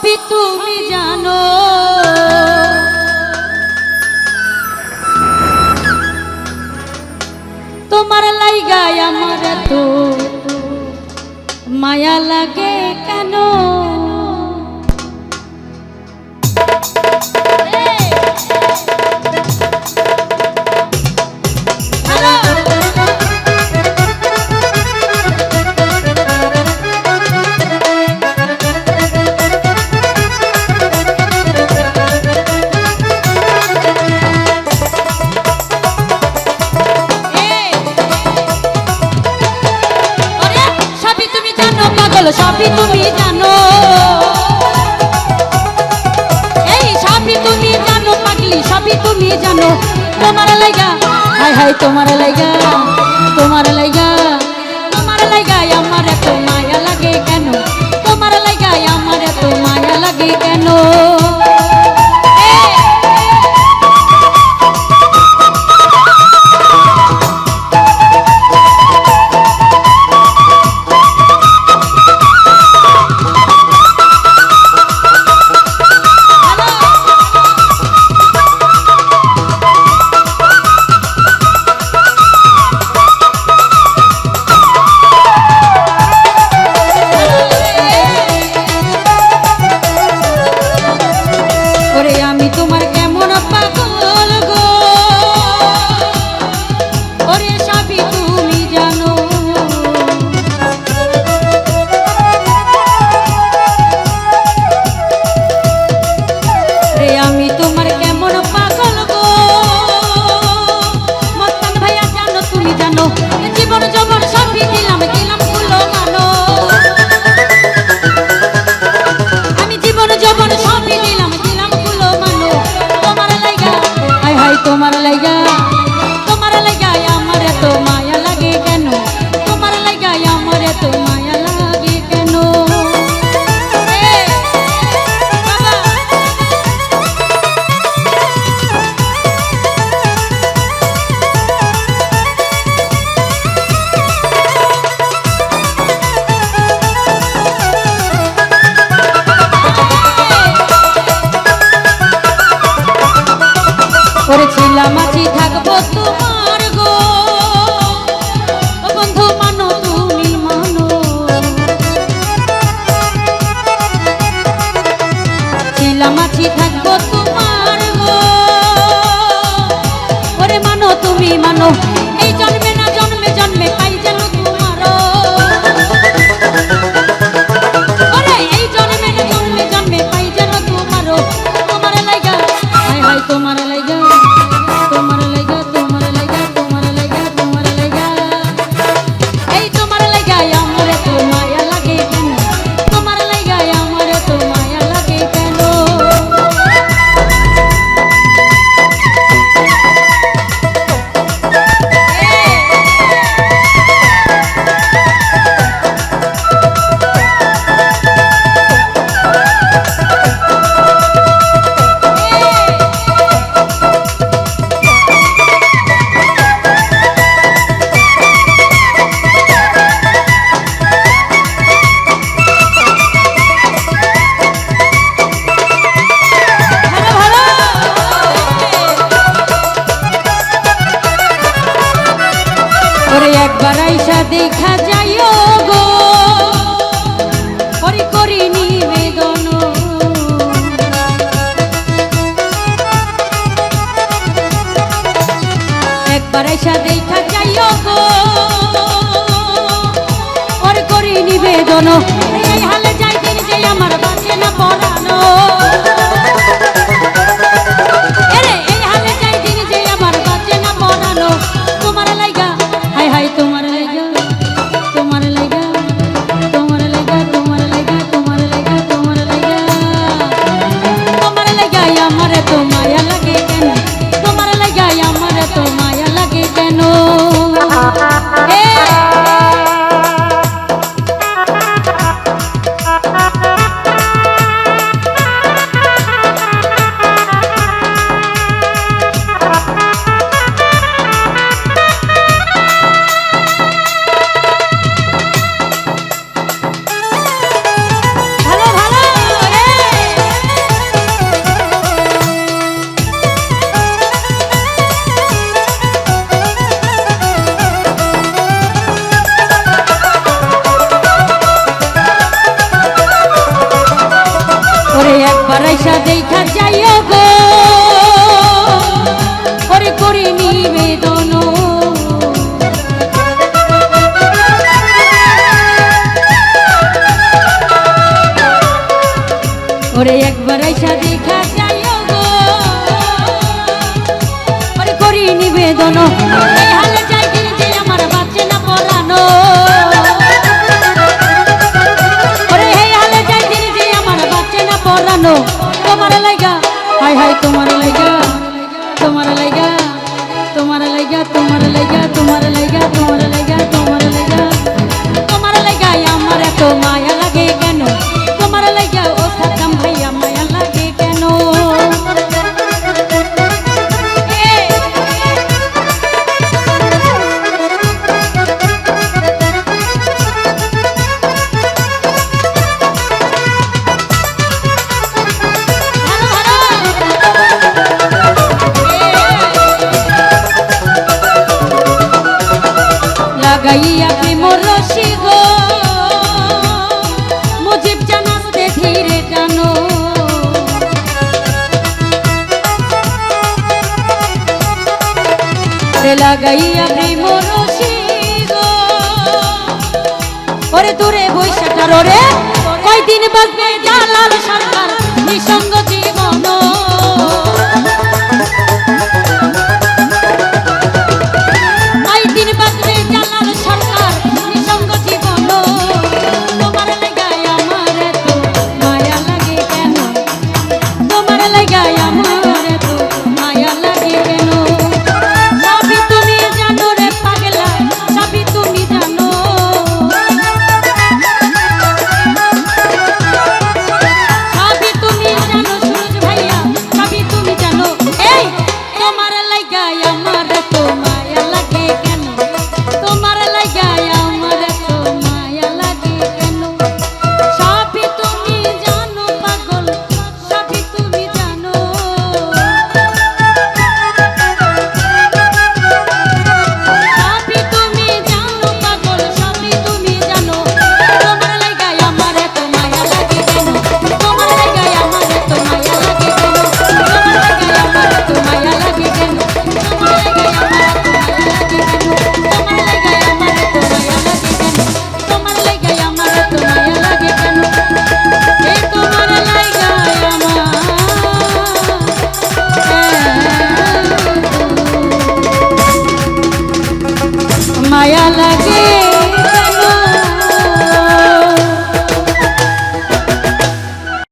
সবই তুমি জানো, তোমার লাইগায় আমার এত মায়া লাগে কেন? সবই তুমি জানো, এই সবই তুমি জানো পাগলি, সবই তুমি জানো। তোমার লাইগা হাই হাই, তোমার লাইগা, তোমার লাইগা, তোমার লাইগায় আমার এত মায়া লাগে কেন? তোমার লাইগায় আমার এত মায়া লাগে কেন? তোমার লাইগা, তোমার লাইগায় আমার এত মায়া লাগে কেন? তোমার লাইগায় আমার এত মায়া লাগে কেন? ছিলাম আছি থাকবো তোমার গো বন্ধু, মানো তুমি মানো। ছিলাম আছি থাকবো তোমার গো, ওরে মানো তুমি মানো। এই জন্মে না জন্মে জন্মে পাই যেন তোমারও, ওরে এই জন্মে না জন্মে জন্মে পাই যেন তোমারও। তোমার লাইগা হাই হাই, তোমার লাইগা, তোমার লাইগা, তোমার লাইগা, তোমার লাইগা, তোমার লাইগা, এই তোমার লাইগায় আমার এত মায়া লাগে কেন? তোমার লাইগায় আমার এত মায়া লাগে কেন? একবার আইসা দেখা যাইও গো, ওরে করি নিবেদন। একবার আইসা দেখা যাইও গো, ওরে করি নিবেদন। এই হালে যাই দিন যে আমার বাঁচে না পরানো, এই হালে যাই দিন যে আমার বাঁচে না পরানো। তোমার লাইগা হাই হাই, তোমার লাইগা, তোমার লাইগা, তোমার লাইগা, তোমার লাইগা, তোমার লাইগা, তোমার লাইগা, তোমার লাইগায় আমার এত মায়া লাগে কেন? তোমার লাইগায় আমার এত মায়া লাগে কেন? বেদন এই হালে যাই দিন যে আমার বাঁচে না পরানো ওরে এই হালে যাই দিন যে আমার বাঁচে না পরানো তোমার লাইগা হাই হাই তোমার লাইগা তোমার লাইগা তোমার লাইগা তোমার লাইগা তোমার লাইগা তোমার লাইগা তোমার লাইগা তোমার লাইগা আমার এত মায়া লাগে কেন তোমার লাইগা ও সাদাম ভাইয়া মায়া লাগে কেন লাগাইয়া প্রেম রশি গো মুজিব জানাতে ধীরে জানো রে লাগাইয়া প্রেম রশি গো ওরে দূরে বৈশাটার ওরে কয়দিন বাজবে জালাল সরকার নিসঙ্গ জীবন কয়দিন বাজবে জালাল সরকার নিসঙ্গ জীবন তোমার লাগায় আমার এত মায়া লাগে কেন তোমার লাগায় আমার এত মায়া লাগে কেন সবই তুমি জানো রে পাগলা সবই তুমি জানো সবই তুমি জানো সুরজ ভাইয়া সবই তুমি জানো এই তোমার লাগায় আমার এত মায়া লাগে কেন তোমার লাগায় আমার এত মায়া লাগে কেন সবই তুমি জানো পাগল সবই তুমি জানো সবই তুমি জানো পাগল সবই তুমি জানো তোমার লাগায় আমার এত মায়া লাগে কেন তোমার লাগায় আমার এত মায়া লাগে কেন তোমার লাগায় আমার এত মায়া লাগে কেন তোমার লাগায় আমার এত মায়া লাগে কেন তোমার লাগায় আমার এত মায়া লাগে কেন এই তোমার লাগায় আমার মায়া লাগে